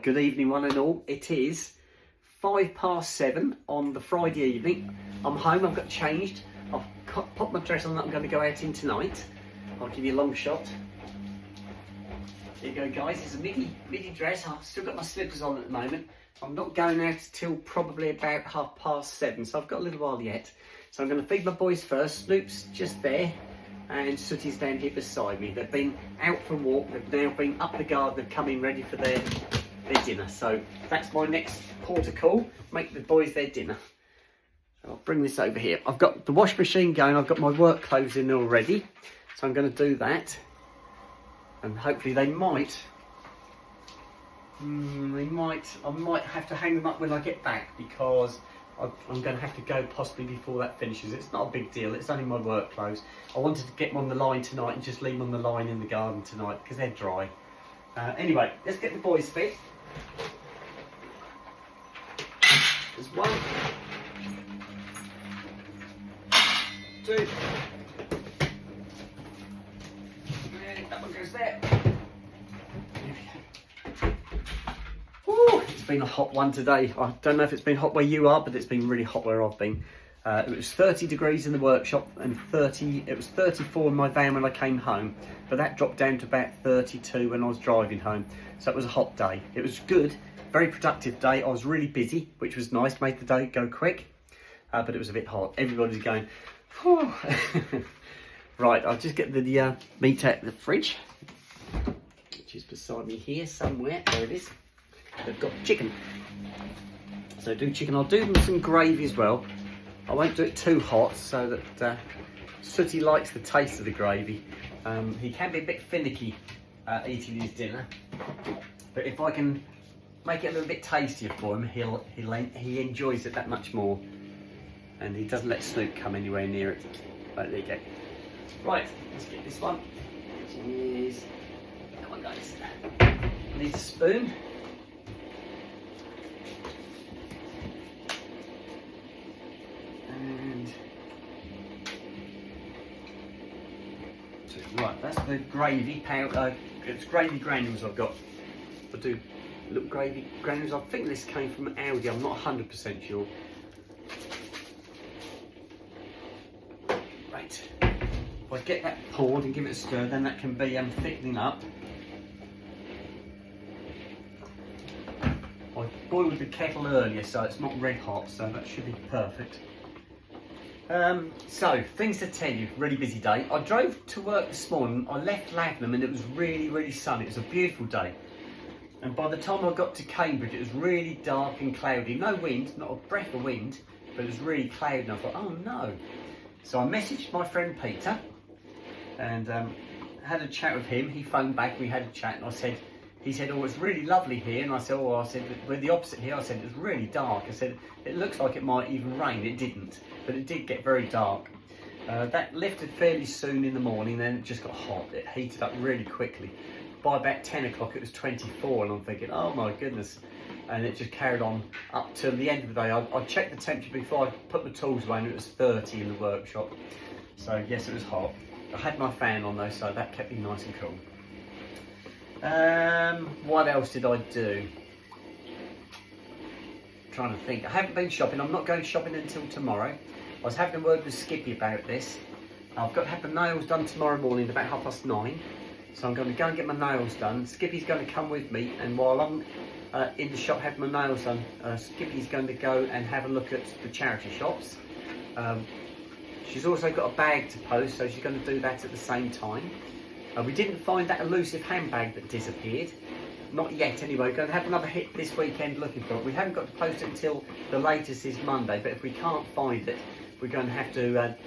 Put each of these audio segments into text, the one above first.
good evening one and all. It is 7:05 on the Friday evening. I'm home, I've got changed. I've popped my dress on that I'm going to go out in tonight. I'll give you a long shot. There you go guys, it's a midi dress. I've still got my slippers on at the moment. I'm not going out till probably about 7:30, so I've got a little while yet. So I'm going to feed my boys first. Snoop's just there and Sooty's down here beside me. They've been out for a walk, they've now been up the garden, they've come in ready for their dinner. So that's my next port of call, make the boys their dinner. So I'll bring this over here. I've got the wash machine going, I've got my work clothes in already. So I'm going to do that. And hopefully they might, I might have to hang them up when I get back because I'm going to have to go possibly before that finishes. It's not a big deal, it's only my work clothes. I wanted to get them on the line tonight and just leave them on the line in the garden tonight because they're dry. Anyway, let's get the boys fit. There's 1, 2, and that one goes there. Ooh, it's been a hot one today. I don't know if it's been hot where you are, but it's been really hot where I've been. It was 30 degrees in the workshop and it was 34 in my van when I came home, but that dropped down to about 32 when I was driving home. So it was a hot day. It was good, very productive day. I was really busy, which was nice, made the day go quick, but it was a bit hot. Everybody's going, whew. Right, I'll just get the meat out of the fridge, which is beside me here somewhere. There it is. They've got chicken. So do chicken. I'll do them some gravy as well. I won't do it too hot so that Sooty likes the taste of the gravy. He can be a bit finicky eating his dinner, but if I can make it a little bit tastier for him, he enjoys it that much more, and he doesn't let Snoop come anywhere near it. Right, there you go. Right, let's get this one. Cheers. Come on guys. I need a spoon. Right, that's the gravy powder. It's gravy granules I've got. I do little gravy granules. I think this came from Aldi. I'm not 100% sure. Right. If I get that poured and give it a stir, then that can be thickening up. I boiled the kettle earlier, so it's not red hot, so that should be perfect. So, things to tell you, really busy day. I drove to work this morning, I left Lavenham and it was really sunny. It was a beautiful day. And by the time I got to Cambridge, it was really dark and cloudy. No wind, not a breath of wind, but it was really cloudy and I thought, oh no. So I messaged my friend Peter and had a chat with him. He phoned back, we had a chat and he said, oh, it's really lovely here. And I said, oh, we're the opposite here. I said, it's really dark. I said, it looks like it might even rain. It didn't, but it did get very dark. That lifted fairly soon in the morning, then it just got hot. It heated up really quickly. By about 10 o'clock, it was 24, and I'm thinking, oh my goodness. And it just carried on up till the end of the day. I checked the temperature before I put my tools away, and it was 30 in the workshop. So yes, it was hot. I had my fan on though, so that kept me nice and cool. What else did I do? I'm trying to think. I haven't been shopping. I'm not going shopping until tomorrow. I was having a word with Skippy about this. I've got to have my nails done tomorrow morning at about 9:30. So I'm going to go and get my nails done. Skippy's going to come with me, and while I'm in the shop having my nails done, Skippy's going to go and have a look at the charity shops. She's also got a bag to post, so she's going to do that at the same time. We didn't find that elusive handbag that disappeared. Not yet anyway. We're going to have another hit this weekend looking for it. We haven't got to post it until the latest is Monday, but if we can't find it, we're going to have to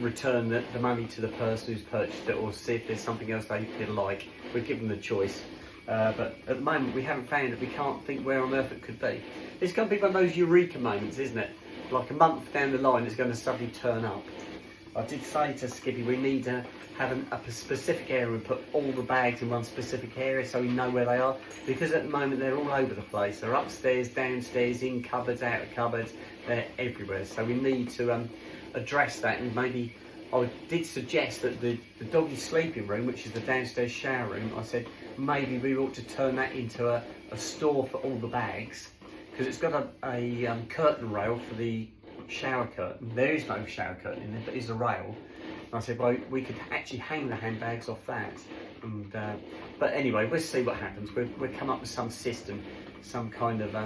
return the money to the person who's purchased it, or see if there's something else they like. We'll give them the choice. But at the moment we haven't found it. We can't think where on earth it could be. It's going to be one of those eureka moments, isn't it? Like a month down the line it's going to suddenly turn up. I did say to Skippy we need to have a specific area and put all the bags in one specific area so we know where they are, because at the moment they're all over the place. They're upstairs, downstairs, in cupboards, out of cupboards, they're everywhere. So we need to address that, and maybe I did suggest that the doggy sleeping room, which is the downstairs shower room, I said maybe we ought to turn that into a a store for all the bags, because it's got a curtain rail for the shower curtain. There is no shower curtain in there, but is a rail. And I said, well, we could actually hang the handbags off that. And but anyway, we'll see what happens. We'll come up with some system, some kind of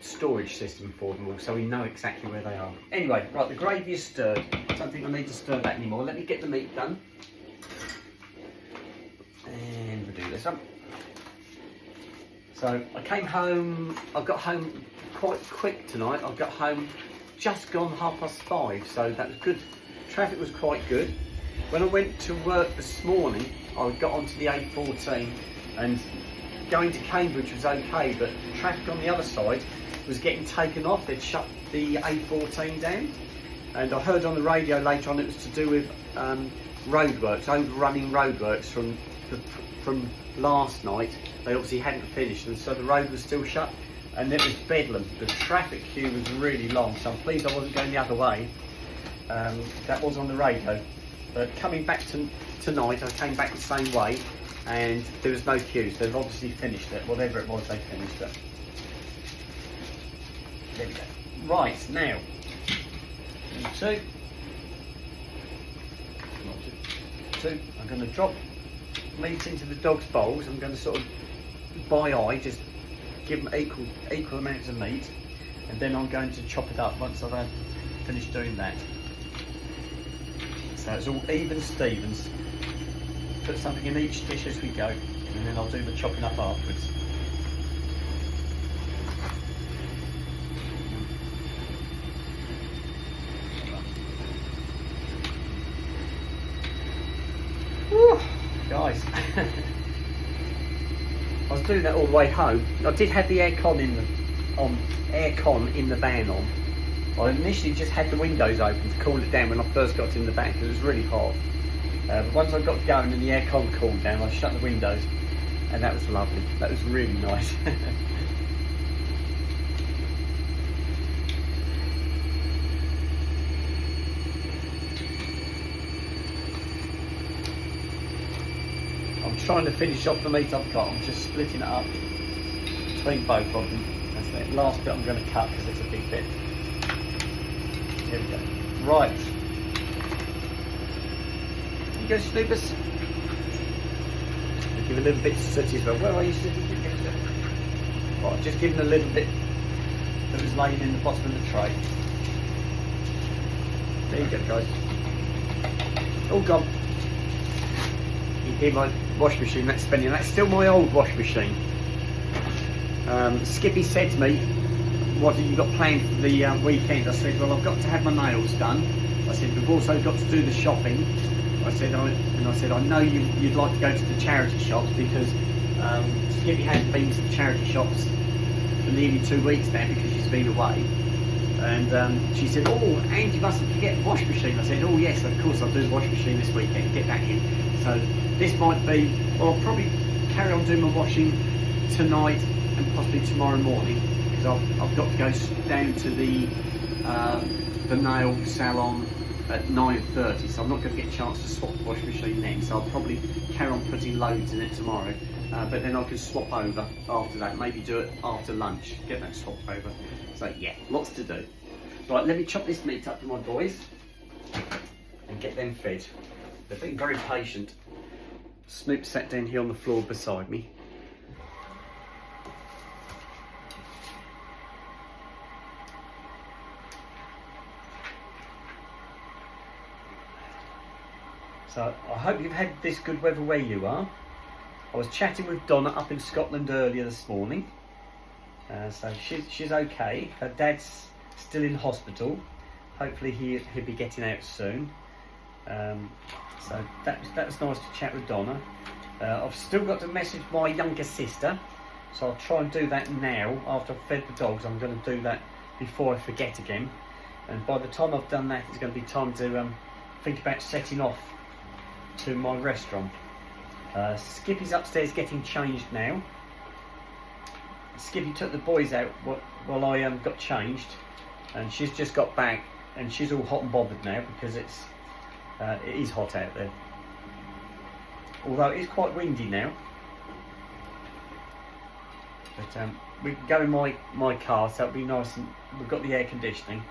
storage system for them all, so we know exactly where they are. Anyway, right, the gravy is stirred. I don't think I need to stir that anymore. Let me get the meat done. And we'll do this one. So I came home, I got home quite quick tonight. I got home just gone 5:30, so that was good. Traffic was quite good. When I went to work this morning, I got onto the A14 and going to Cambridge was okay, but traffic on the other side was getting taken off. They'd shut the A14 down, and I heard on the radio later on it was to do with roadworks, overrunning roadworks from last night. They obviously hadn't finished, and so the road was still shut, and it was bedlam. The traffic queue was really long, so I'm pleased I wasn't going the other way. That was on the radio. But coming back tonight, I came back the same way, and there was no queues. They've obviously finished it, whatever it was, they finished it. There we go. Right, now, two. I'm going to drop meat into the dog's bowls. I'm going to sort of, by eye, just give them equal amounts of meat, and then I'm going to chop it up once I've finished doing that. So it's all even Stevens. Put something in each dish as we go, and then I'll do the chopping up afterwards. Whew, guys, I was doing that all the way home. I did have the aircon in the van on. I initially just had the windows open to cool it down when I first got in the van because it was really hot. But once I got going and the aircon cooled down, I shut the windows, and that was lovely. That was really nice. I'm trying to finish off the meat I've got. I'm just splitting it up between both of them. That's the last bit I'm going to cut because it's a big bit. Here we go. Right. You go, Snoopers. I'll give a little bit sooty as well. Where are you sitting? Right, I've just given a little bit that was laying in the bottom of the tray. There you go, guys. All gone. You hear my wash machine that's spinning. That's still my old wash machine. Skippy said to me, what have you got planned for the weekend? I said, well, I've got to have my nails done. I said, we've also got to do the shopping. I said, I know you'd like to go to the charity shops because Skippy hasn't been to the charity shops for nearly 2 weeks now because she's been away. And she said, oh, and you mustn't forget the wash machine. I said, oh yes, of course I'll do the wash machine this weekend, get that in. So this might be, well, I'll probably carry on doing my washing tonight and possibly tomorrow morning. I've got to go down to the nail salon at 9:30, so I'm not going to get a chance to swap the wash machine then. So I'll probably carry on putting loads in it tomorrow, but then I can swap over after that. Maybe do it after lunch, get that swapped over. So yeah, lots to do. Right, let me chop this meat up for my boys and get them fed. They've been very patient. Snoop sat down here on the floor beside me. So I hope you've had this good weather where you are. I was chatting with Donna up in Scotland earlier this morning. So she's okay. Her dad's still in hospital. Hopefully he'll be getting out soon. So that was nice to chat with Donna. I've still got to message my younger sister. So I'll try and do that now. After I've fed the dogs, I'm going to do that before I forget again. And by the time I've done that, it's going to be time to think about setting off to my restaurant. Skippy's upstairs getting changed now. Skippy took the boys out while I got changed, and she's just got back and she's all hot and bothered now because it is hot out there. Although it is quite windy now. But we can go in my car, so it'll be nice, and we've got the air conditioning.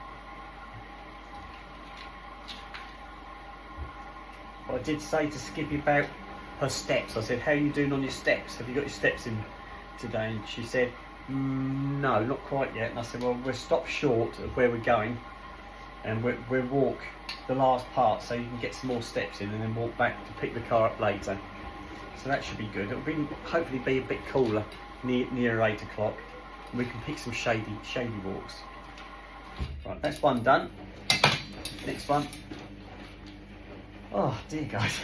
But I did say to Skippy about her steps. I said, how are you doing on your steps? Have you got your steps in today? And she said, no, not quite yet. And I said, well, we'll stop short of where we're going, and we'll walk the last part so you can get some more steps in, and then walk back to pick the car up later. So that should be good. It'll be hopefully be a bit cooler near 8 o'clock. We can pick some shady walks. Right, that's one done. Next one. Oh dear, guys.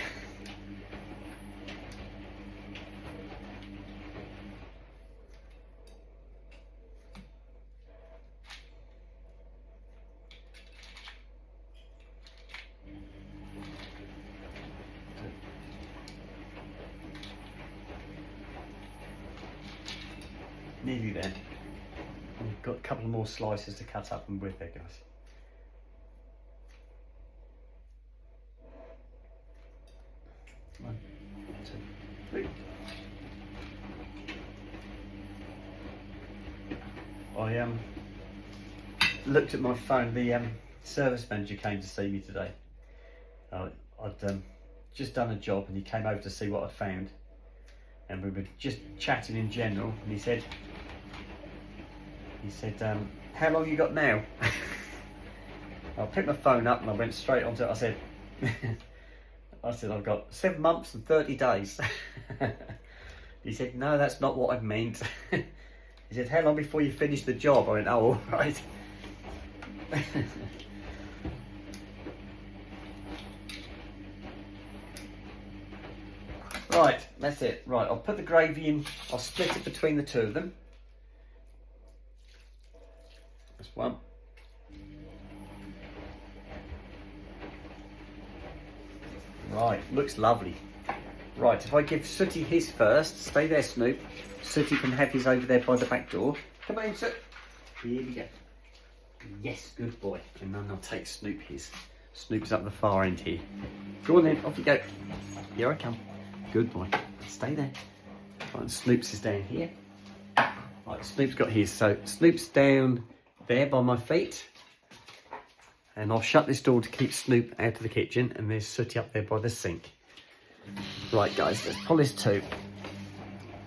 Nearly there. We've got a couple more slices to cut up, and we're there, guys. One, two, three. I looked at my phone. The service manager came to see me today. I'd just done a job, and he came over to see what I'd found, and we were just chatting in general, and he said, how long you got now? I picked my phone up and I went straight onto it. I said, I've got 7 months and 30 days. He said, no, that's not what I meant. He said, how long before you finish the job? I went, oh, all right. Right, that's it. Right, I'll put the gravy in. I'll split it between the two of them. That's one. Right, looks lovely. Right, if I give Sooty his first, stay there, Snoop. Sooty can have his over there by the back door. Come on, Soot. Here we go. Yes, good boy. And then I'll take Snoop his. Snoop's up the far end here. Go on then, off you go. Here I come. Good boy. Stay there. Right, Snoop's is down here. Right, Snoop's got his. So Snoop's down there by my feet. And I'll shut this door to keep Snoop out of the kitchen, and there's Sooty up there by the sink. Right guys, let's pull this too.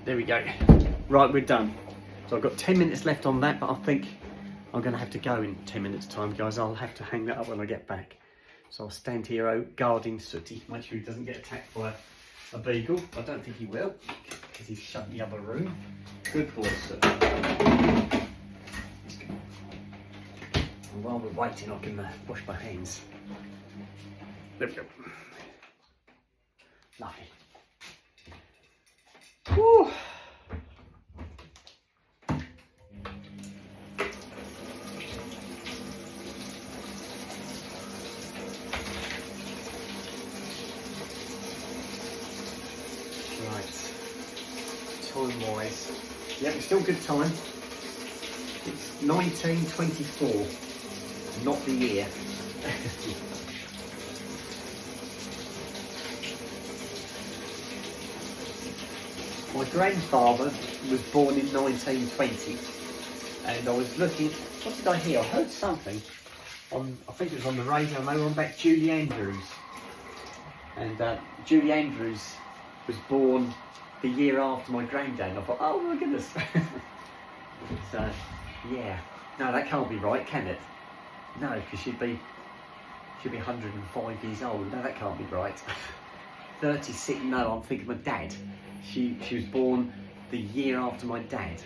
There we go. Right, we're done. So I've got 10 minutes left on that, but I think I'm going to have to go in 10 minutes time, guys. I'll have to hang that up when I get back. So I'll stand here guarding Sooty, make sure he doesn't get attacked by a beagle. I don't think he will, because he's shut in the other room. Good boy, Sooty. And while we're waiting, I can wash my hands. There we go. Lovely. Woo. Right. Time-wise, yeah, it's still good time. It's 1924, not the year. My grandfather was born in 1920, and I was looking, what did I hear? I heard something on, I think it was on the radio, and they were on about Julie Andrews. And Julie Andrews was born the year after my granddad, and I thought, oh my goodness. So, yeah, no, that can't be right, can it? No, because she'd be 105 years old. No, that can't be right. 36, no, I'm thinking my dad. She was born the year after my dad.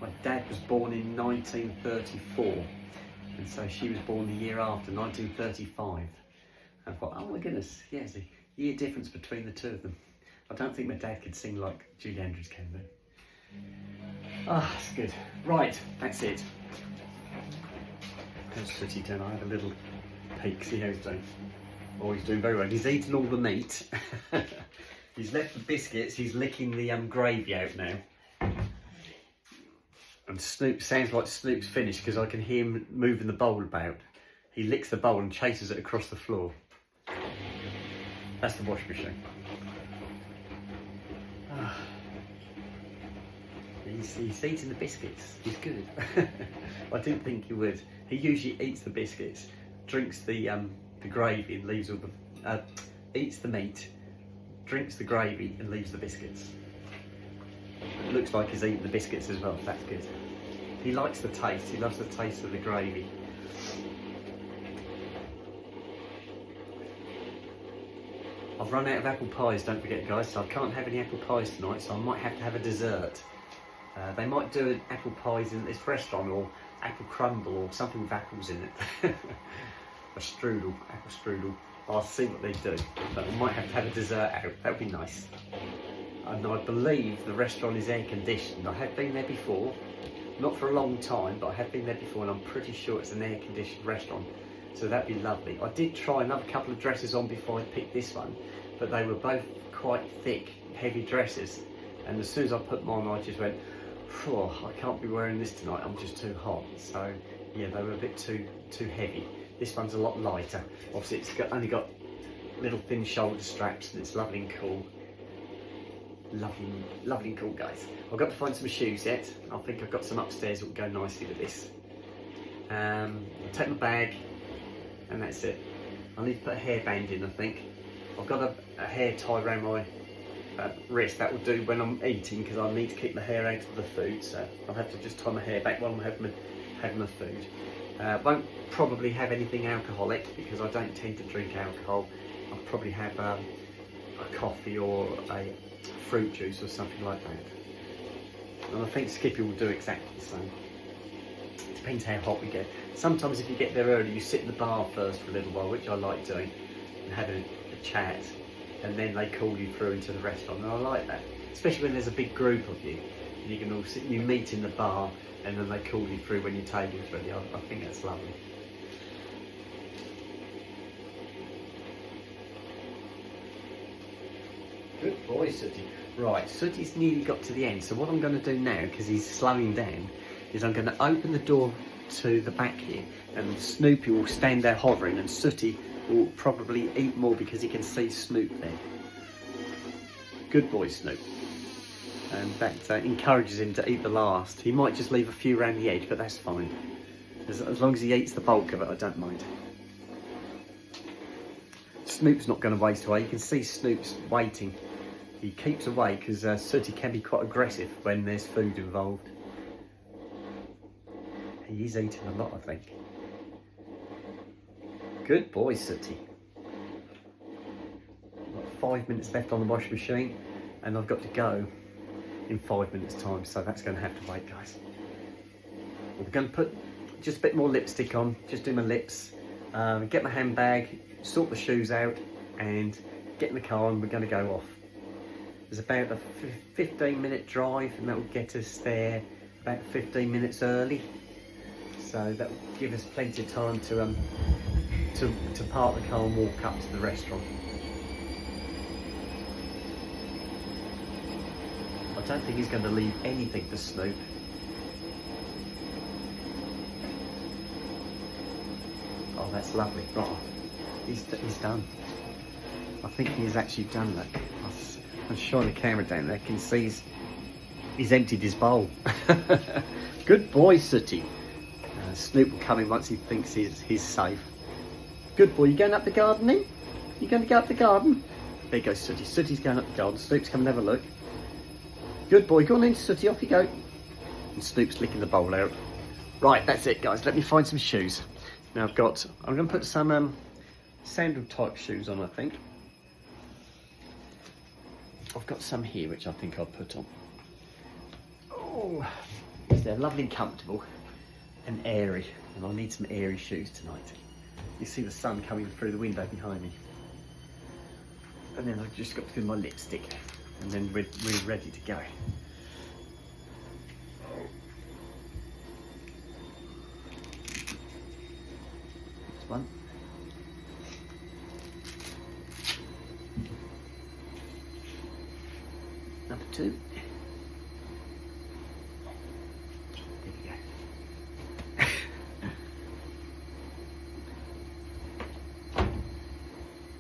My dad was born in 1934, and so she was born the year after, 1935. And I thought, oh my goodness, yeah, there's a year difference between the two of them. I don't think my dad could sing like Julie Andrews can do. Ah, it's good. Right, that's it. How's Sooty doing? I have a little peek, see how he's doing. Oh, he's doing very well. He's eaten all the meat. He's left the biscuits. He's licking the gravy out now. And Snoop, sounds like Snoop's finished because I can hear him moving the bowl about. He licks the bowl and chases it across the floor. That's the wash machine. He's eating the biscuits. He's good. I didn't think he would. He usually eats the biscuits, drinks the gravy and leaves all the eats the meat, drinks the gravy and leaves the biscuits. It looks like he's eating the biscuits as well. That's good. He likes the taste. He loves the taste of the gravy. I've run out of apple pies, don't forget guys, so I can't have any apple pies tonight, so I might have to have a dessert. They might do an apple pies in this restaurant, or apple crumble, or something with apples in it. A strudel, apple strudel. I'll see what they do, but I might have to have a dessert out. That would be nice. And I believe the restaurant is air conditioned. I have been there before, not for a long time, but I have been there before, and I'm pretty sure it's an air conditioned restaurant. So that'd be lovely. I did try another couple of dresses on before I picked this one, but they were both quite thick, heavy dresses. And as soon as I put them on, I just went, oh, I can't be wearing this tonight, I'm just too hot. So yeah, they were a bit too heavy. This one's a lot lighter. Obviously it's only got little thin shoulder straps, and it's lovely and cool. Lovely and cool, guys. I've got to find some shoes yet. I think I've got some upstairs that will go nicely with this. I'll take my bag, and that's it. I need to put a hairband in, I think. I've got a hair tie around my wrist. That will do when I'm eating, because I need to keep the hair out of the food, so I'll have to just tie my hair back while I'm having my food. Won't probably have anything alcoholic, because I don't tend to drink alcohol. I'll probably have a coffee or a fruit juice or something like that. And I think Skippy will do exactly the same. Depends how hot we get. Sometimes if you get there early, you sit in the bar first for a little while, which I like doing, and have a chat, and then they call you through into the restaurant, and I like that. Especially when there's a big group of you, and you can all sit, you meet in the bar, and then they call you through when your table's ready. I think that's lovely. Good boy, Sooty. Right, Sooty's nearly got to the end, so what I'm going to do now, because he's slowing down, is I'm going to open the door to the back here, and Snoopy will stand there hovering, and Sooty will probably eat more because he can see Snoop there. Good boy, Snoop. And that encourages him to eat the last. He might just leave a few around the edge, but that's fine. As long as he eats the bulk of it, I don't mind. Snoop's not going to waste away. You can see Snoop's waiting. He keeps away because Sooty can be quite aggressive when there's food involved. He is eating a lot, I think. Good boy, Sooty. Got 5 minutes left on the washing machine, and I've got to go in 5 minutes' time, so that's going to have to wait, guys. We're going to put just a bit more lipstick on, just do my lips, get my handbag, sort the shoes out, and get in the car, and we're going to go off. There's about a 15-minute drive, and that will get us there about 15 minutes early. So that will give us plenty of time to park the car and walk up to the restaurant. I don't think he's going to leave anything for Snoop. Oh, that's lovely. Right, he's done. I think he has actually done that. I'm showing the camera down there. I can see he's emptied his bowl. Good boy, Sooty. Snoop will come in once he thinks he's safe. Good boy. You going up the garden then? You going to go up the garden? There goes Sooty. Sooty's going up the garden. Snoop's coming to have a look. Good boy. Go on in, Sooty. Off you go. And Snoop's licking the bowl out. Right, that's it, guys. Let me find some shoes. Now I'm going to put some sandal type shoes on, I think. I've got some here which I think I'll put on. Oh, they're lovely and comfortable and airy, and I need some airy shoes tonight. You see the sun coming through the window behind me. And then I've just got to do my lipstick, and then we're ready to go. This one. Number 2. There we go.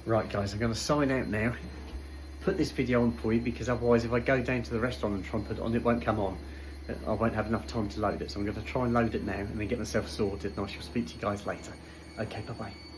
Right guys, I'm going to sign out now. Put this video on for you, because otherwise if I go down to the restaurant and try and put it on, it won't come on. I won't have enough time to load it, so I'm going to try and load it now and then get myself sorted, and I shall speak to you guys later. Okay, bye bye.